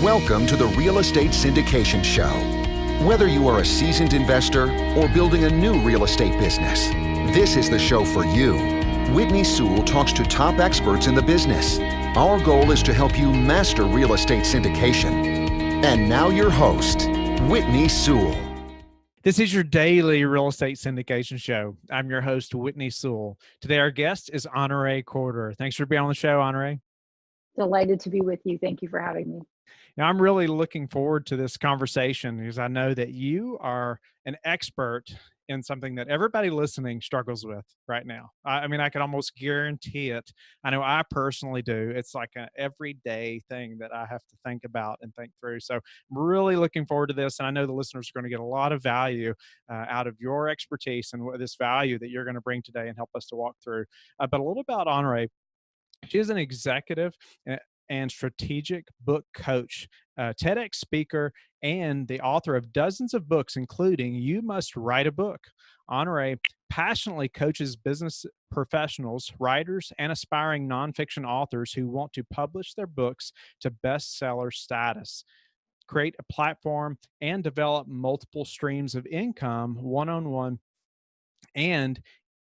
Welcome to the Real Estate Syndication Show. Whether you are a seasoned investor or building a new real estate business, this is the show for you. Whitney Sewell talks to top experts in the business. Our goal is to help you master real estate syndication. And now your host, Whitney Sewell. This is your daily real estate syndication show. I'm your host, Whitney Sewell. Today, our guest is Honorée Corder. Thanks for being on the show, Honorée. Delighted to be with you. Thank you for having me. Now, I'm really looking forward to this conversation because I know that you are an expert in something that everybody listening struggles with right now. I mean, I can almost guarantee it. I know I personally do. It's like an everyday thing that I have to think about and think through. So I'm really looking forward to this. And I know the listeners are going to get a lot of value out of your expertise and this value that you're going to bring today and help us to walk through. But a little about Honorée. She is an executive and strategic book coach, TEDx speaker, and the author of dozens of books, including You Must Write a Book. Honorée passionately coaches business professionals, writers, and aspiring nonfiction authors who want to publish their books to bestseller status, create a platform, and develop multiple streams of income one-on-one, and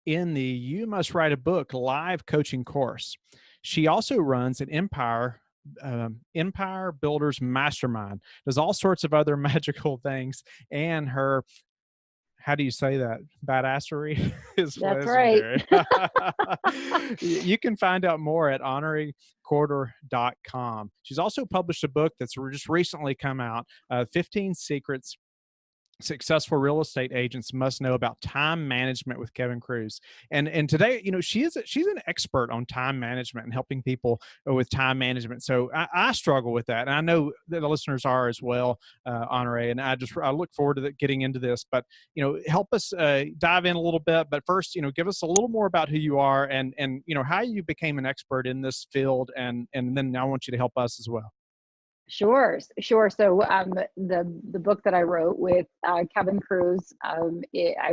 in the You Must Write a Book live coaching course. She also runs an empire builders mastermind, does all sorts of other magical things, and her, how do you say that? Badassery is legendary. Right. You can find out more at honoreecorder.com. She's also published a book that's just recently come out, 15 Secrets Successful Real Estate Agents Must Know About Time Management with Kevin Cruz. And today, you know, she's an expert on time management and helping people with time management. So I struggle with that. And I know that the listeners are as well, Honorée. And I look forward to getting into this, but, you know, help us dive in a little bit. But first, you know, give us a little more about who you are and you know, how you became an expert in this field. And then I want you to help us as well. Sure. So the book that I wrote with Kevin Cruz, I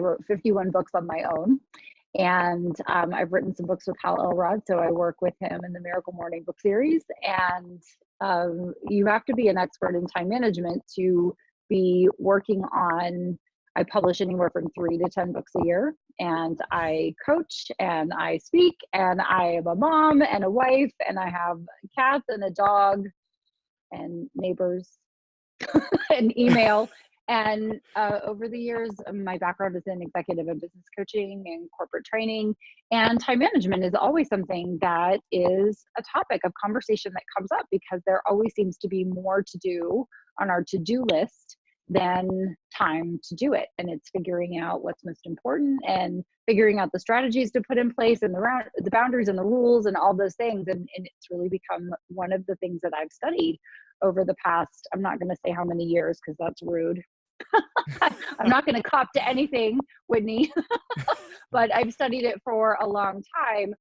wrote 51 books on my own. And I've written some books with Hal Elrod, so I work with him in the Miracle Morning book series. And you have to be an expert in time management to be working on, I publish anywhere from 3 to 10 books a year. And I coach and I speak and I am a mom and a wife and I have cats and a dog and neighbors and email. And over the years, my background is in executive and business coaching and corporate training. And time management is always something that is a topic of conversation that comes up because there always seems to be more to do on our to-do list than time to do it. And it's figuring out what's most important and figuring out the strategies to put in place and the boundaries and the rules and all those things. And it's really become one of the things that I've studied over the past, I'm not going to say how many years because that's rude. I'm not going to cop to anything, Whitney, but I've studied it for a long time,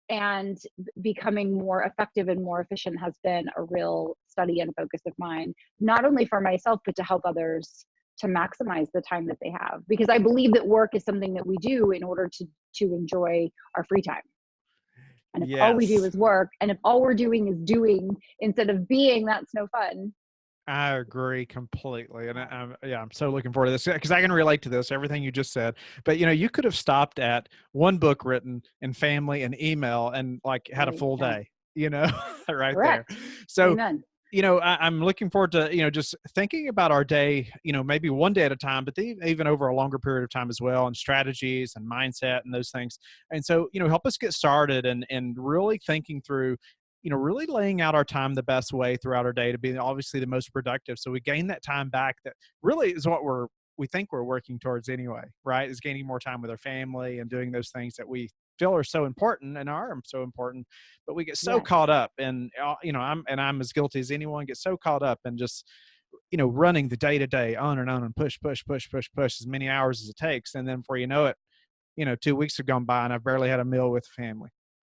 and becoming more effective and more efficient has been a real study and focus of mine, not only for myself, but to help others to maximize the time that they have. Because I believe that work is something that we do in order to enjoy our free time. And if all we do is work, and if all we're doing is doing instead of being, that's no fun. I agree completely. And I'm so looking forward to this because I can relate to this, everything you just said. But, you know, you could have stopped at one book written and family and email and like had a full day, you know, right Correct. there. So, Amen. You know, I'm looking forward to, you know, just thinking about our day, you know, maybe one day at a time, but even over a longer period of time as well, and strategies and mindset and those things. And so, you know, help us get started and really thinking through, you know, really laying out our time the best way throughout our day to be obviously the most productive. So we gain that time back that really is what we think we're working towards anyway, right? Is gaining more time with our family and doing those things that we feel are so important and are so important, but we get so caught up and, you know, I'm as guilty as anyone, get so caught up and just, you know, running the day to day on and push as many hours as it takes. And then before you know it, you know, 2 weeks have gone by and I've barely had a meal with the family.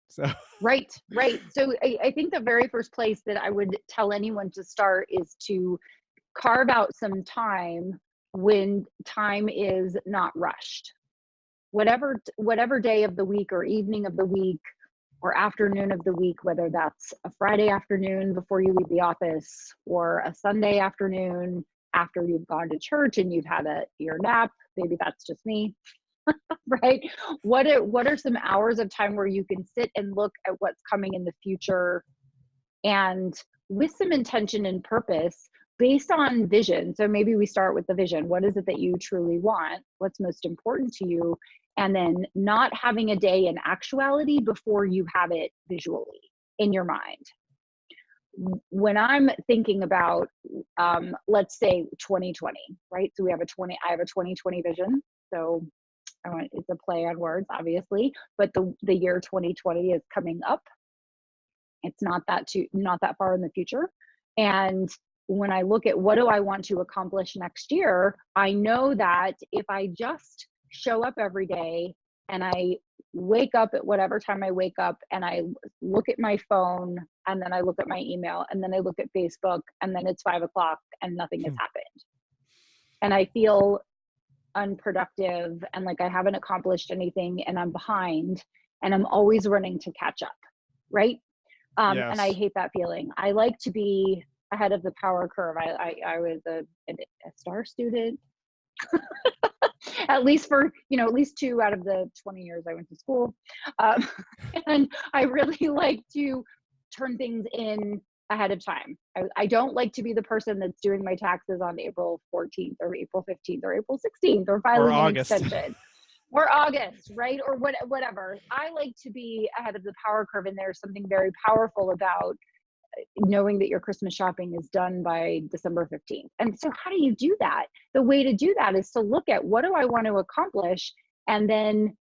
So Right. So I think the very first place that I would tell anyone to start is to carve out some time when time is not rushed. Whatever day of the week or evening of the week or afternoon of the week, whether that's a Friday afternoon before you leave the office or a Sunday afternoon after you've gone to church and you've had your nap. Maybe that's just me, right? What are some hours of time where you can sit and look at what's coming in the future, and with some intention and purpose based on vision? So maybe we start with the vision. What is it that you truly want? What's most important to you? And then not having a day in actuality before you have it visually in your mind. When I'm thinking about, let's say 2020, right? So I have a 2020 vision. So it's a play on words, obviously, but the year 2020 is coming up. It's not that far in the future. And when I look at what do I want to accomplish next year, I know that if I just show up every day and I wake up at whatever time I wake up and I look at my phone and then I look at my email and then I look at Facebook and then it's 5 o'clock and nothing has happened. And I feel unproductive and like I haven't accomplished anything and I'm behind and I'm always running to catch up, right? Yes. And I hate that feeling. I like to be ahead of the power curve. I was a star student. at least 2 out of the 20 years I went to school. And I really like to turn things in ahead of time. I don't like to be the person that's doing my taxes on April 14th or April 15th or April 16th or filing an extension. Or August, right? Or whatever. I like to be ahead of the power curve, and there's something very powerful about knowing that your Christmas shopping is done by December 15th. And so how do you do that? The way to do that is to look at what do I want to accomplish, and then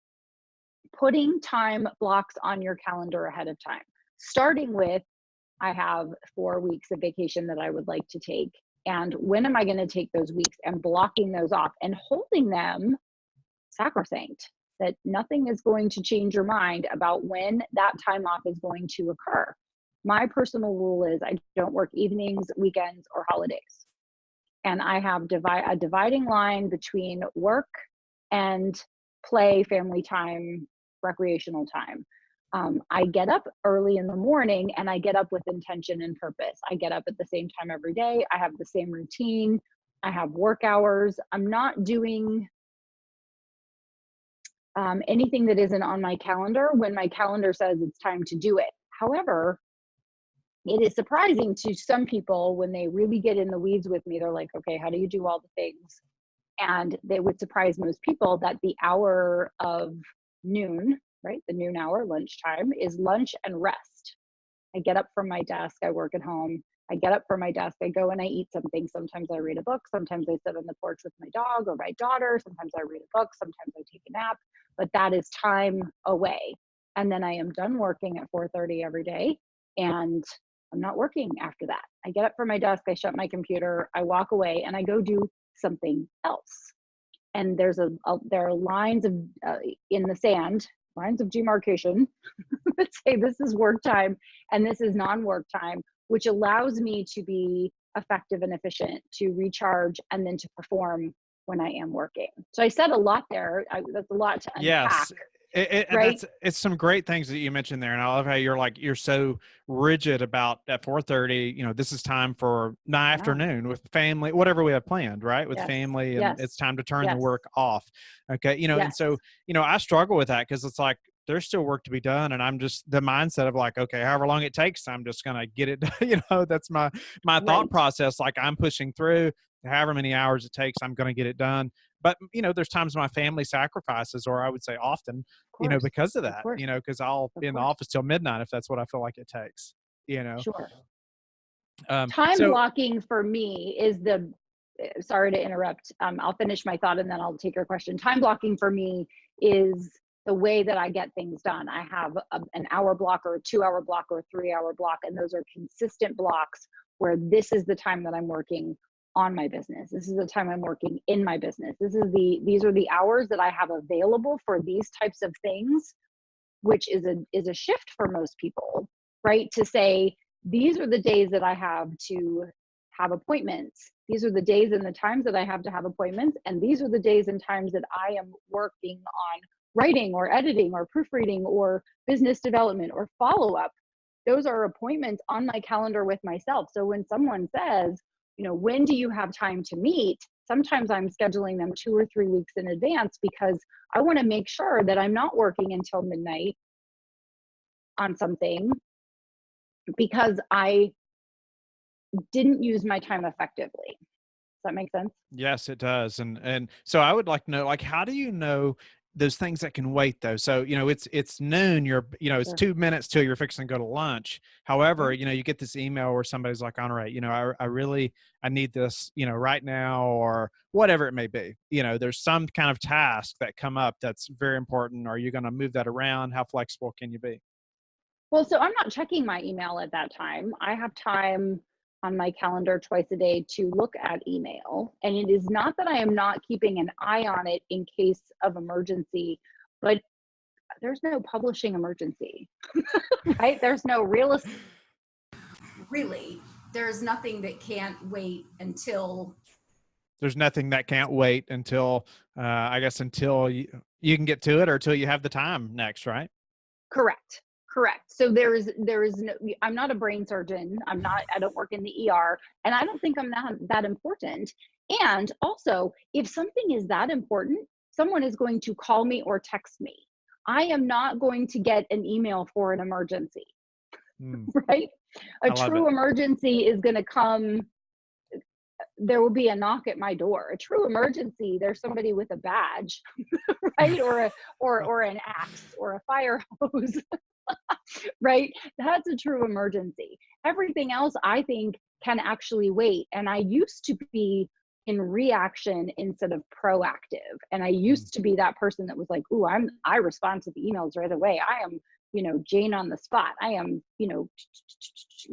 putting time blocks on your calendar ahead of time. Starting with, I have 4 weeks of vacation that I would like to take. And when am I going to take those weeks, and blocking those off and holding them sacrosanct, that nothing is going to change your mind about when that time off is going to occur. My personal rule is I don't work evenings, weekends, or holidays. And I have a dividing line between work and play, family time, recreational time. I get up early in the morning and I get up with intention and purpose. I get up at the same time every day. I have the same routine. I have work hours. I'm not doing anything that isn't on my calendar when my calendar says it's time to do it. However, it is surprising to some people when they really get in the weeds with me. They're like, okay, how do you do all the things? And they would surprise most people that the hour of noon, right? The noon hour, lunchtime, is lunch and rest. I get up from my desk. I work at home. I get up from my desk. I go and I eat something. Sometimes I read a book. Sometimes I sit on the porch with my dog or my daughter. Sometimes I read a book. Sometimes I take a nap. But that is time away. And then I am done working at 4:30 every day. And I'm not working after that. I get up from my desk. I shut my computer. I walk away and I go do something else. And there are lines of in the sand, lines of demarcation that say this is work time and this is non-work time, which allows me to be effective and efficient, to recharge, and then to perform when I am working. So I said a lot there. That's a lot to unpack. Yes. Right? It's some great things that you mentioned there. And I love how you're so rigid about at 4:30, this is time for the afternoon with family, whatever we have planned, right? With family, and it's time to turn the work off. Okay. And so, I struggle with that because it's like, there's still work to be done. And I'm just the mindset of like, okay, however long it takes, I'm just going to get it. That's my thought process. Like I'm pushing through however many hours it takes, I'm going to get it done. But, there's times my family sacrifices, or I would say often, because of that, because I'll be in the office till midnight if that's what I feel like it takes, Sure. Time blocking for me is sorry to interrupt. I'll finish my thought and then I'll take your question. Time blocking for me is the way that I get things done. I have an hour block or a 2-hour block or a 3-hour block, and those are consistent blocks where this is the time that I'm working on my business. This is the time I'm working in my business. These are the hours that I have available for these types of things, which is a shift for most people, right? To say, these are the days that I have to have appointments. These are the days and the times that I have to have appointments. And these are the days and times that I am working on writing or editing or proofreading or business development or follow-up. Those are appointments on my calendar with myself. So when someone says, when do you have time to meet? Sometimes I'm scheduling them 2 or 3 weeks in advance because I want to make sure that I'm not working until midnight on something because I didn't use my time effectively. Does that make sense? Yes, it does. And so I would like to know, like, how do you know those things that can wait though? So, it's noon, it's Sure. 2 minutes till you're fixing to go to lunch. However, you get this email where somebody's like, Honorée, I need this, right now, or whatever it may be. There's some kind of task that come up that's very important. Are you going to move that around? How flexible can you be? Well, so I'm not checking my email at that time. I have time on my calendar twice a day to look at email. And it is not that I am not keeping an eye on it in case of emergency, but there's no publishing emergency, right? There's no real estate. Really, there's nothing that can't wait until. There's nothing that can't wait until, I guess, until you can get to it or until you have the time next, right? Correct. So there is no, I'm not a brain surgeon. I don't work in the ER, and I don't think I'm that important. And also, if something is that important, someone is going to call me or text me. I am not going to get an email for an emergency, right? A true emergency is going to come. There will be a knock at my door. A true emergency, there's somebody with a badge, right? Or an axe or a fire hose. Right? That's a true emergency. Everything else I think can actually wait. And I used to be in reaction instead of proactive. And I used to be that person that was like, ooh, I respond to the emails right away. I am, Jane on the spot. I am,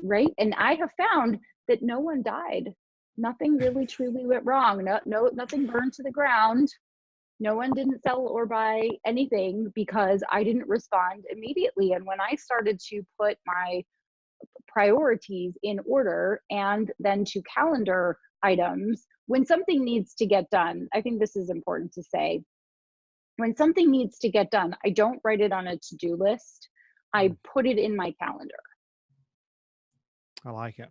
right? And I have found that no one died. Nothing really truly went wrong. No, nothing burned to the ground. No one didn't sell or buy anything because I didn't respond immediately. And when I started to put my priorities in order and then to calendar items, when something needs to get done, I think this is important to say. When something needs to get done, I don't write it on a to-do list. I put it in my calendar. I like it.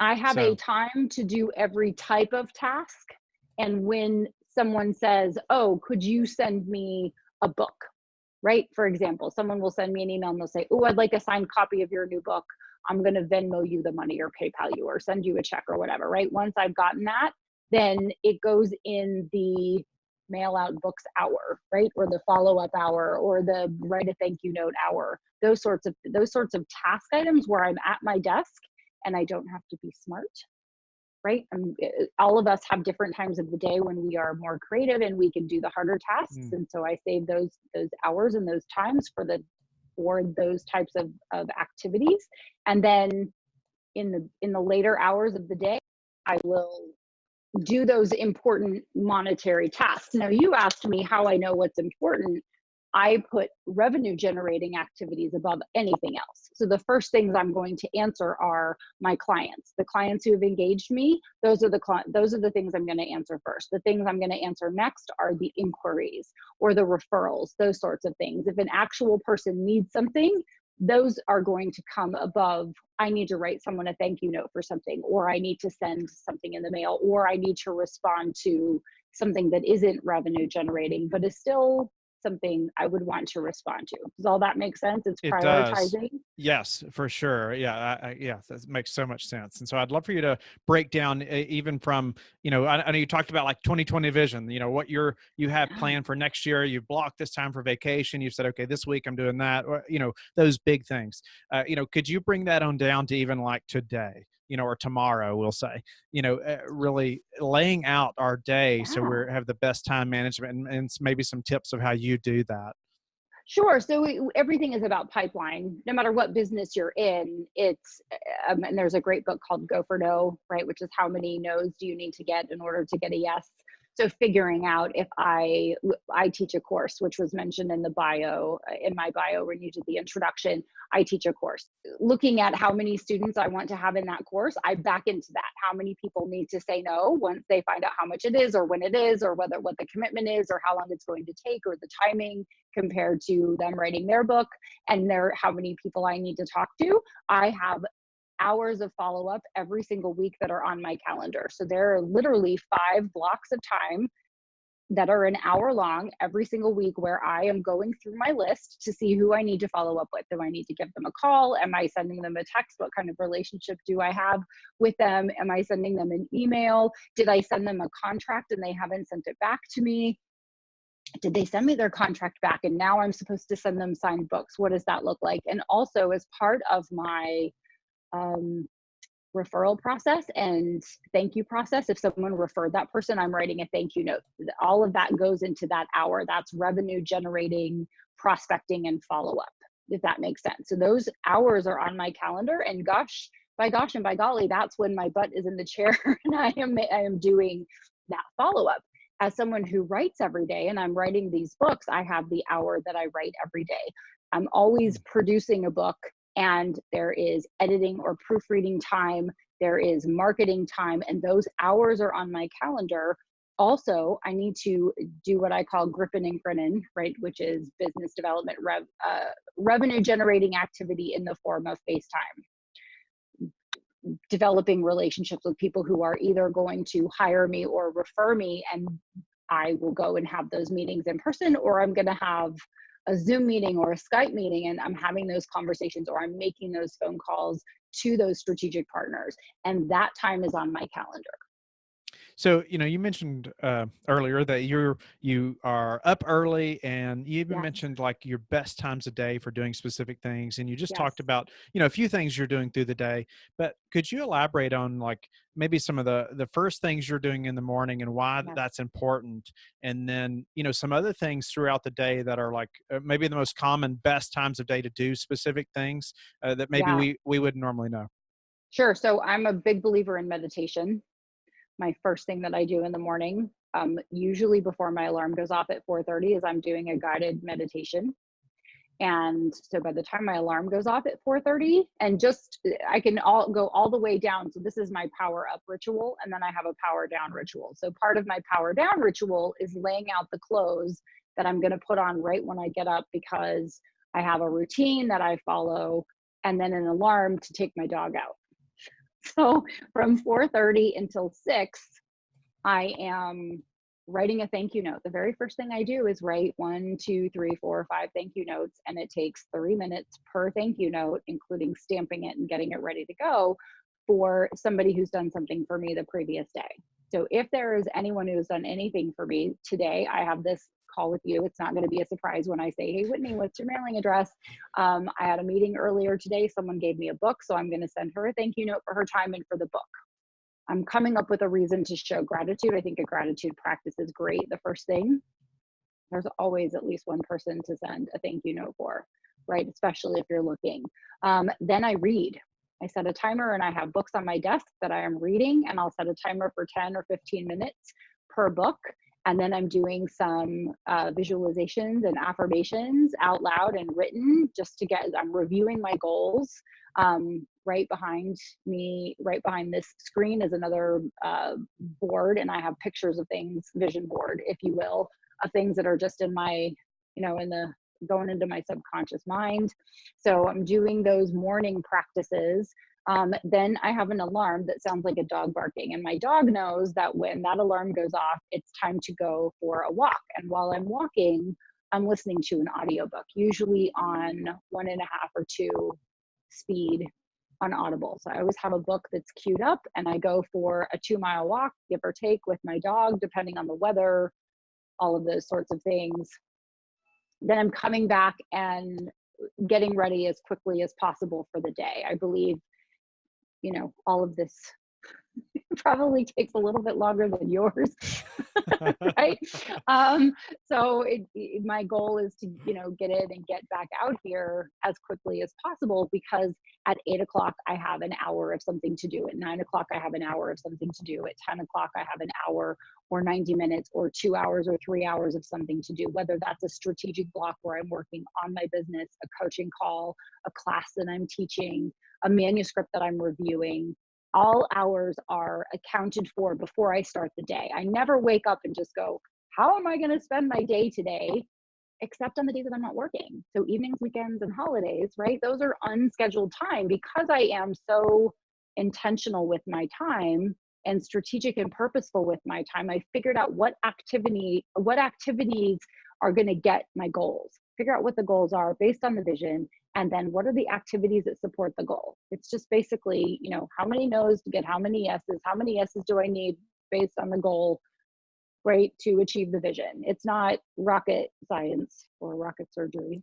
I have a time to do every type of task. And when someone says, oh, could you send me a book, right? For example, someone will send me an email and they'll say, oh, I'd like a signed copy of your new book. I'm going to Venmo you the money or PayPal you or send you a check or whatever, right? Once I've gotten that, then it goes in the mail out books hour, right? Or the follow-up hour or the write a thank you note hour, those sorts of task items where I'm at my desk and I don't have to be smart. Right? All of us have different times of the day when we are more creative and we can do the harder tasks. And so I save those hours and those times for those types of activities. And then in the later hours of the day, I will do those important monetary tasks. Now, you asked me how I know what's important. I put revenue generating activities above anything else. So the first things I'm going to answer are my clients. The clients who have engaged me, those are the things I'm going to answer first. The things I'm going to answer next are the inquiries or the referrals, those sorts of things. If an actual person needs something, those are going to come above, I need to write someone a thank you note for something, or I need to send something in the mail, or I need to respond to something that isn't revenue generating, but is still something I would want to respond to. Does all that make sense? It's prioritizing. Yes, for sure. Yeah. Yeah. That makes so much sense. And so I'd love for you to break down even from, I know you talked about like 2020 vision, what you have planned for next year. You've blocked this time for vacation. You've said, okay, this week I'm doing that, or, those big things. Could you bring that on down to even like today? Or tomorrow, we'll say, really laying out our day so we have the best time management and maybe some tips of how you do that. Sure. So everything is about pipeline. No matter what business you're in, it's, and there's a great book called Go for No, right? Which is how many no's do you need to get in order to get a yes? So figuring out if I teach a course, which was mentioned in the bio, in my bio when you did the introduction, I teach a course. Looking at how many students I want to have in that course, I back into that. How many people need to say no once they find out how much it is or when it is or what the commitment is or how long it's going to take or the timing compared to them writing their book, and how many people I need to talk to. I have hours of follow-up every single week that are on my calendar. So there are literally 5 blocks of time that are an hour long every single week where I am going through my list to see who I need to follow up with. Do I need to give them a call? Am I sending them a text? What kind of relationship do I have with them? Am I sending them an email? Did I send them a contract and they haven't sent it back to me? Did they send me their contract back and now I'm supposed to send them signed books? What does that look like? And also, as part of my referral process and thank you process, if someone referred that person, I'm writing a thank you note. All of that goes into that hour. That's revenue generating, prospecting, and follow-up, if that makes sense. So those hours are on my calendar, and by gosh and by golly, that's when my butt is in the chair and I am doing that follow-up. As someone who writes every day and I'm writing these books, I have the hour that I write every day. I'm always producing a book, and there is editing or proofreading time, there is marketing time, and those hours are on my calendar. Also, I need to do what I call gripping and grinning, right, which is business development, revenue generating activity in the form of FaceTime. Developing relationships with people who are either going to hire me or refer me, and I will go and have those meetings in person, or I'm going to have a Zoom meeting or a Skype meeting, and I'm having those conversations, or I'm making those phone calls to those strategic partners. And that time is on my calendar. So, you mentioned earlier that you are up early, and you even mentioned like your best times of day for doing specific things. And you just talked about, a few things you're doing through the day, but could you elaborate on like maybe some of the first things you're doing in the morning and why that's important? And then, some other things throughout the day that are like maybe the most common best times of day to do specific things that maybe we wouldn't normally know. Sure. So I'm a big believer in meditation. My first thing that I do in the morning, usually before my alarm goes off at 4:30, is I'm doing a guided meditation. And so by the time my alarm goes off at 4:30, and I can go all the way down. So this is my power up ritual, and then I have a power down ritual. So part of my power down ritual is laying out the clothes that I'm going to put on right when I get up, because I have a routine that I follow, and then an alarm to take my dog out. So from 4:30 until 6, I am writing a thank you note. The very first thing I do is write 1, 2, 3, 4, 5 thank you notes, and it takes 3 minutes per thank you note, including stamping it and getting it ready to go, for somebody who's done something for me the previous day. So if there is anyone who has done anything for me today, I have this call with you. It's not going to be a surprise when I say, hey, Whitney, what's your mailing address? I had a meeting earlier today. Someone gave me a book, so I'm going to send her a thank you note for her time and for the book. I'm coming up with a reason to show gratitude. I think a gratitude practice is great. The first thing, there's always at least one person to send a thank you note for, right? Especially if you're looking. Then I read. I set a timer, and I have books on my desk that I am reading, and I'll set a timer for 10 or 15 minutes per book. And then I'm doing some visualizations and affirmations out loud and written, I'm reviewing my goals. Right behind me, right behind this screen, is another board, and I have pictures of things, vision board, if you will, of things that are just in my, going into my subconscious mind. So I'm doing those morning practices. Then I have an alarm that sounds like a dog barking, and my dog knows that when that alarm goes off, it's time to go for a walk. And while I'm walking, I'm listening to an audiobook, usually on 1.5 or 2 speed on Audible. So I always have a book that's queued up, and I go for a 2-mile walk, give or take, with my dog, depending on the weather, all of those sorts of things. Then I'm coming back and getting ready as quickly as possible for the day. I believe, all of this probably takes a little bit longer than yours, right? So my goal is to, get in and get back out here as quickly as possible, because at 8 o'clock, I have an hour of something to do. At 9 o'clock, I have an hour of something to do. At 10 o'clock, I have an hour or 90 minutes or 2 hours or 3 hours of something to do, whether that's a strategic block where I'm working on my business, a coaching call, a class that I'm teaching, a manuscript that I'm reviewing. All hours are accounted for before I start the day. I never wake up and just go, how am I going to spend my day today? Except on the days that I'm not working. So evenings, weekends, and holidays, right? Those are unscheduled time, because I am so intentional with my time and strategic and purposeful with my time. I figured out what activities are going to get my goals. Figure out what the goals are based on the vision, and then what are the activities that support the goal. It's just basically, how many no's to get how many yeses? How many yeses do I need based on the goal, right, to achieve the vision? It's not rocket science or rocket surgery,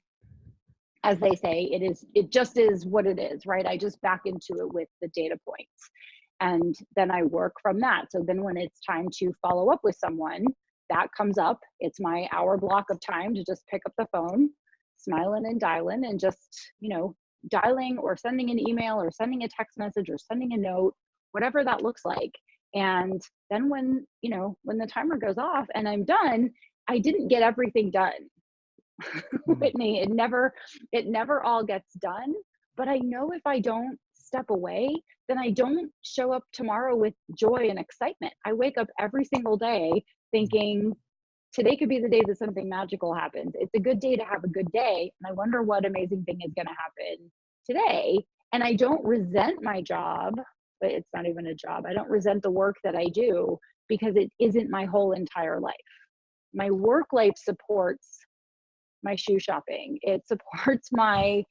as they say. It just is what it is, right? I just back into it with the data points, and then I work from that. So then when it's time to follow up with someone, that comes up. It's my hour block of time to just pick up the phone, smiling and dialing, and just, dialing or sending an email or sending a text message or sending a note, whatever that looks like. And then when the timer goes off and I'm done, I didn't get everything done. Whitney, it never all gets done. But I know if I don't step away, then I don't show up tomorrow with joy and excitement. I wake up every single day thinking, today could be the day that something magical happens. It's a good day to have a good day. And I wonder what amazing thing is going to happen today. And I don't resent my job, but it's not even a job. I don't resent the work that I do, because it isn't my whole entire life. My work life supports my shoe shopping. It supports my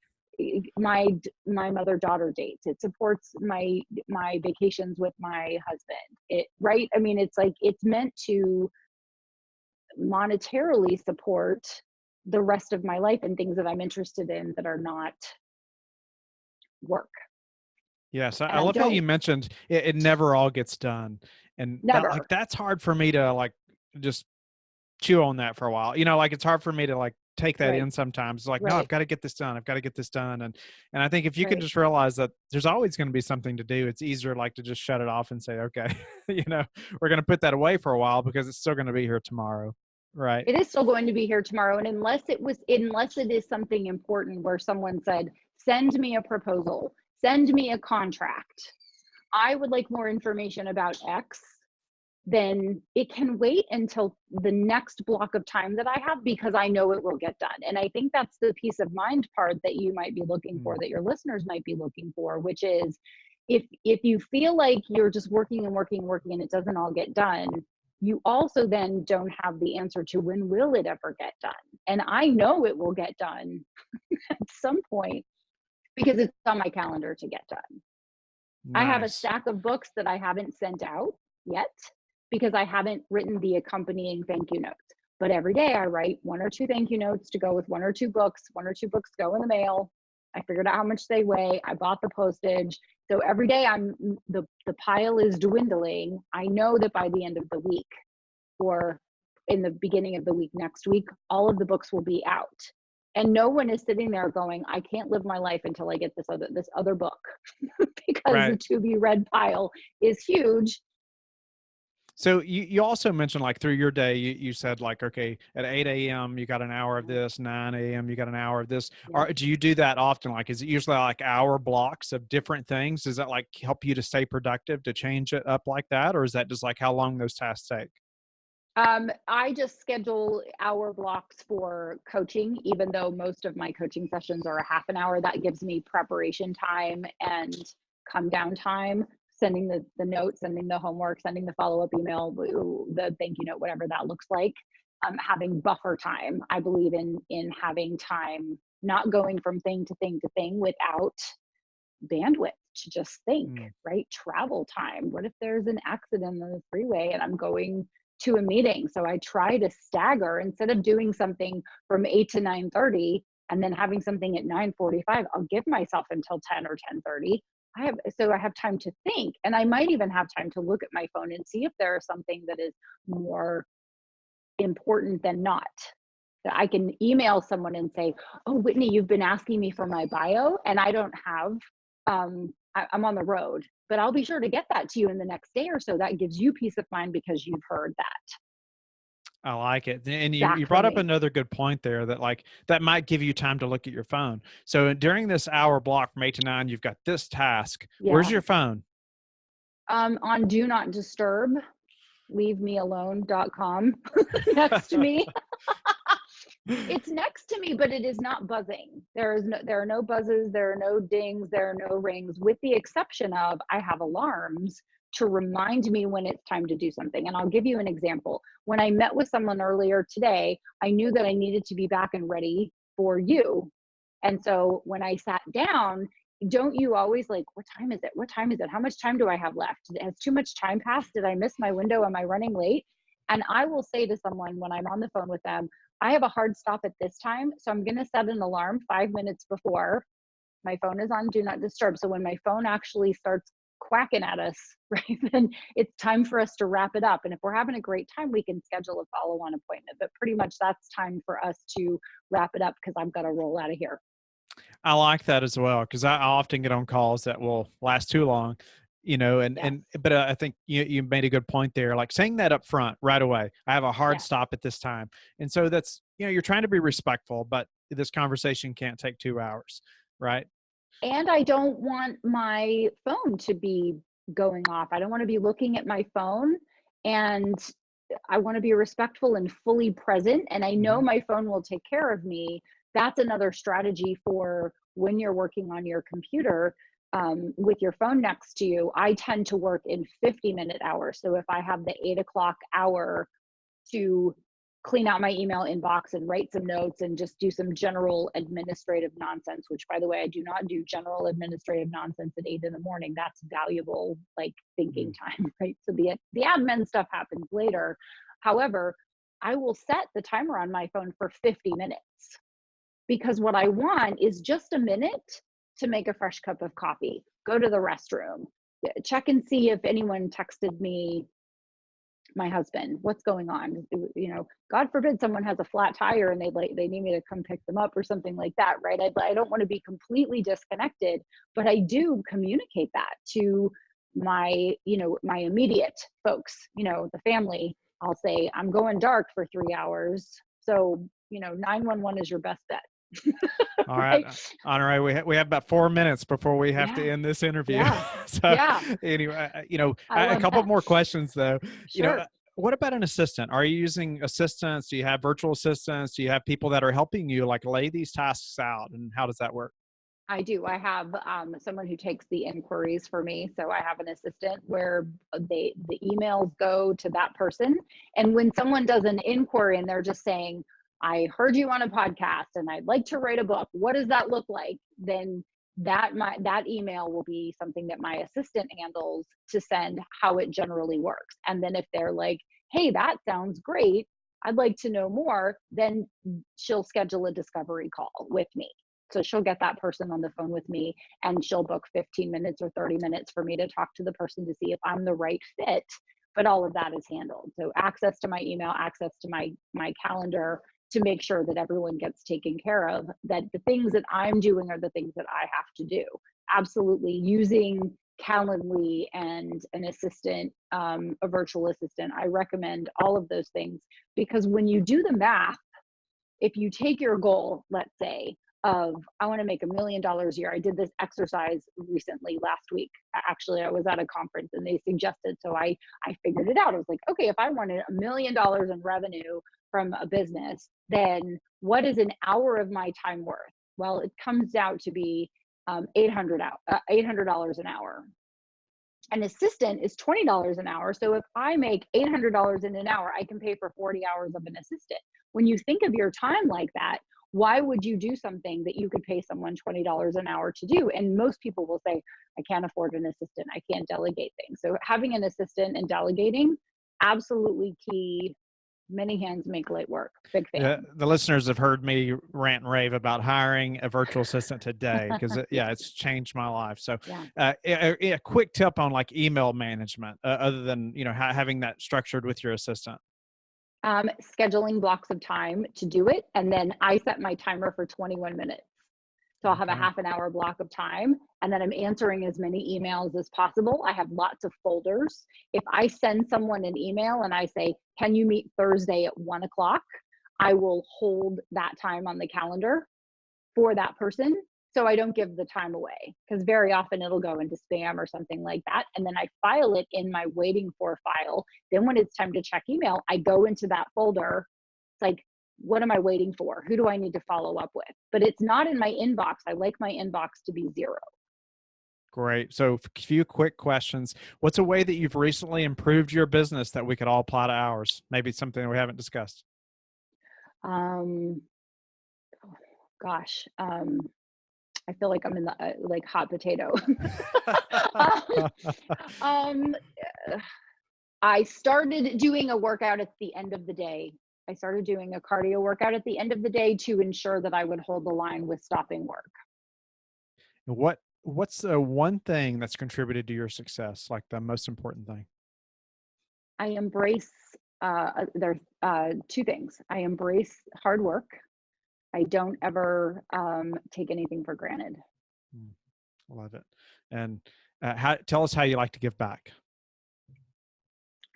mother-daughter dates. It supports my vacations with my husband. Right? I mean, it's like, it's meant to monetarily support the rest of my life and things that I'm interested in that are not work. Yes, I love how you mentioned it never all gets done, and never. that's hard for me to just chew on that for a while. It's hard for me to take that in sometimes. It's like, no, I've got to get this done. I've got to get this done. And I think if you can just realize that there's always going to be something to do, it's easier to just shut it off and say, okay, we're going to put that away for a while because it's still going to be here tomorrow. Right. It is still going to be here tomorrow. And unless it is something important where someone said, send me a proposal, send me a contract, I would like more information about X, then it can wait until the next block of time that I have, because I know it will get done. And I think that's the peace of mind part that you might be looking for, that your listeners might be looking for, which is, if you feel like you're just working and working and working and it doesn't all get done, you also then don't have the answer to when will it ever get done. And I know it will get done at some point, because it's on my calendar to get done. Nice. I have a stack of books that I haven't sent out yet, because I haven't written the accompanying thank you notes. But every day I write 1 or 2 thank you notes to go with 1 or 2 books. 1 or 2 books go in the mail. I figured out how much they weigh. I bought the postage. So every day the pile is dwindling. I know that by the end of the week, or in the beginning of the week next week, all of the books will be out. And no one is sitting there going, I can't live my life until I get this other book, because the to be read pile is huge. So you also mentioned, through your day, you said okay, at 8 a.m. you got an hour of this, 9 a.m. you got an hour of this. Yeah. Do you do that often? Is it usually hour blocks of different things? Does that help you to stay productive, to change it up like that? Or is that just how long those tasks take? I just schedule hour blocks for coaching, even though most of my coaching sessions are a half an hour. That gives me preparation time and come down time, sending the notes, sending the homework, sending the follow-up email, the thank you note, whatever that looks like. Having buffer time. I believe in having time, not going from thing to thing to thing without bandwidth to just think, right? Travel time. What if there's an accident on the freeway and I'm going to a meeting? So I try to stagger, instead of doing something from 8 to 9:30 and then having something at 9:45, I'll give myself until 10 or 10:30. I have time to think, and I might even have time to look at my phone and see if there is something that is more important than not. That I can email someone and say, "Oh, Whitney, you've been asking me for my bio, and I don't have. I'm on the road, but I'll be sure to get that to you in the next day or so." That gives you peace of mind because you've heard that I like it. And you back from brought up me. another good point there that like that might give you time to look at your phone. So during this hour block from 8 to 9, you've got this task. Where's Yeah. your phone? On do not disturb, leavemealone.com next to me. It's next to me, but it is not buzzing. There are no buzzes, there are no dings, there are no rings, with the exception of I have alarms to remind me when it's time to do something. And I'll give you an example. When I met with someone earlier today, I knew that I needed to be back and ready for you. And so when I sat down, don't you always like, what time is it? What time is it? How much time do I have left? Has too much time passed? Did I miss my window? Am I running late? And I will say to someone when I'm on the phone with them, I have a hard stop at this time. So I'm going to set an alarm 5 minutes before. My phone is on do not disturb. So when my phone actually starts quacking at us, right, then it's time for us to wrap it up. And if we're having a great time, we can schedule a follow-on appointment. But pretty much that's time for us to wrap it up because I've got to roll out of here. I like that as well because I often get on calls that will last too long, Yes. but I think you made a good point there, like saying that up front right away. I have a hard Yes. stop at this time, and so that's you're trying to be respectful, but this conversation can't take 2 hours, right? And I don't want my phone to be going off. I don't want to be looking at my phone, and I want to be respectful and fully present. And I know Mhm. my phone will take care of me. That's another strategy for when you're working on your computer with your phone next to you. I tend to work in 50-minute hours. So if I have the 8 o'clock hour to clean out my email inbox and write some notes and just do some general administrative nonsense, which by the way, I do not do general administrative nonsense at 8 in the morning. That's valuable, like thinking Mhm. time, right? So the admin stuff happens later. However, I will set the timer on my phone for 50 minutes because what I want is just a minute to make a fresh cup of coffee, go to the restroom, check and see if anyone texted me, my husband, what's going on. God forbid someone has a flat tire and they need me to come pick them up or something like that, right? I don't want to be completely disconnected, but I do communicate that to my immediate folks, the family. I'll say I'm going dark for 3 hours, so 911 is your best bet. All right, Right. Honorée, we have about 4 minutes before we have to Yeah. end this interview. Yeah. So Yeah. anyway, I a love couple that. more questions though. Sure. What about an assistant? Are you using assistants? Do you have virtual assistants? Do you have people that are helping you like lay these tasks out? And how does that work? I do. I have someone who takes the inquiries for me. So I have an assistant where the emails go to that person. And when someone does an inquiry and they're just saying, "I heard you on a podcast and I'd like to write a book. What does that look like?" Then that email will be something that my assistant handles to send how it generally works. And then if they're like, "Hey, that sounds great, I'd like to know more," then she'll schedule a discovery call with me. So she'll get that person on the phone with me and she'll book 15 minutes or 30 minutes for me to talk to the person to see if I'm the right fit. But all of that is handled. So access to my email, access to my calendar to make sure that everyone gets taken care of, that the things that I'm doing are the things that I have to do. Absolutely. Using Calendly and an assistant, a virtual assistant. I recommend all of those things because when you do the math, if you take your goal, let's say, of I want to make $1 million a year. I did this exercise recently last week. Actually, I was at a conference and they suggested, so I figured it out. I was like, okay, if I wanted $1 million in revenue from a business, then what is an hour of my time worth? Well, it comes out to be $800 an hour. An assistant is $20 an hour. So if I make $800 in an hour, I can pay for 40 hours of an assistant. When you think of your time like that, why would you do something that you could pay someone $20 an hour to do? And most people will say, I can't afford an assistant. I can't delegate things. So having an assistant and delegating, absolutely key Many hands make light work. Big fan. Yeah, the listeners have heard me rant and rave about hiring a virtual assistant today because it's changed my life. So a quick tip on like email management, other than, having that structured with your assistant. Scheduling blocks of time to do it. And then I set my timer for 21 minutes. So I'll have a half an hour block of time, and then I'm answering as many emails as possible. I have lots of folders. If I send someone an email and I say, can you meet Thursday at 1:00, I will hold that time on the calendar for that person, so I don't give the time away, because very often it'll go into spam or something like that. And then I file it in my waiting for file. Then when it's time to check email, I go into that folder. It's like, what am I waiting for? Who do I need to follow up with? But it's not in my inbox. I like my inbox to be 0. Great. So a few quick questions. What's a way that you've recently improved your business that we could all apply to ours? Maybe something we haven't discussed. I feel like I'm in the like hot potato. I started doing a workout at the end of the day. I started doing a cardio workout at the end of the day to ensure that I would hold the line with stopping work. What's the one thing that's contributed to your success, like the most important thing? I embrace, there's 2 things. I embrace hard work. I don't ever take anything for granted. Love it. And tell us how you like to give back.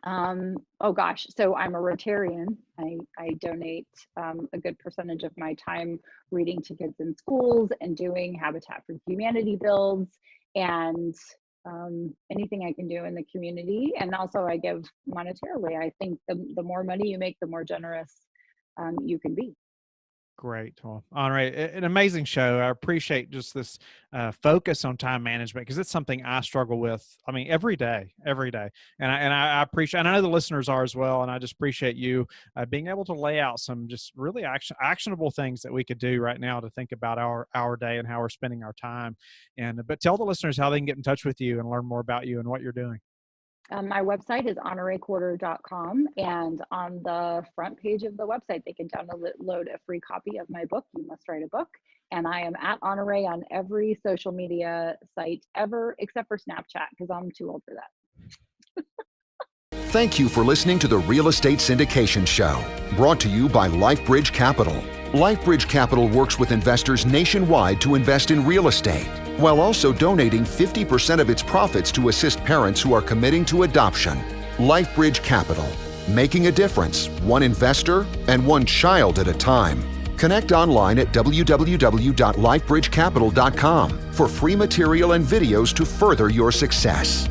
So I'm a Rotarian. I donate a good percentage of my time reading to kids in schools and doing Habitat for Humanity builds, and anything I can do in the community. And also I give monetarily. I think the more money you make, the more generous you can be. Great. Well, Honorée, an amazing show. I appreciate just this focus on time management, because it's something I struggle with. I mean, every day. And I appreciate, and I know the listeners are as well. And I just appreciate you being able to lay out some just really actionable things that we could do right now to think about our day and how we're spending our time. But tell the listeners how they can get in touch with you and learn more about you and what you're doing. My website is honoreecorder.com, and on the front page of the website, they can download a free copy of my book, You Must Write a Book. And I am at Honorée on every social media site ever, except for Snapchat, because I'm too old for that. Thank you for listening to the Real Estate Syndication Show, brought to you by Life Bridge Capital. Life Bridge Capital works with investors nationwide to invest in real estate, while also donating 50% of its profits to assist parents who are committing to adoption. Life Bridge Capital, making a difference, one investor and one child at a time. Connect online at www.lifebridgecapital.com for free material and videos to further your success.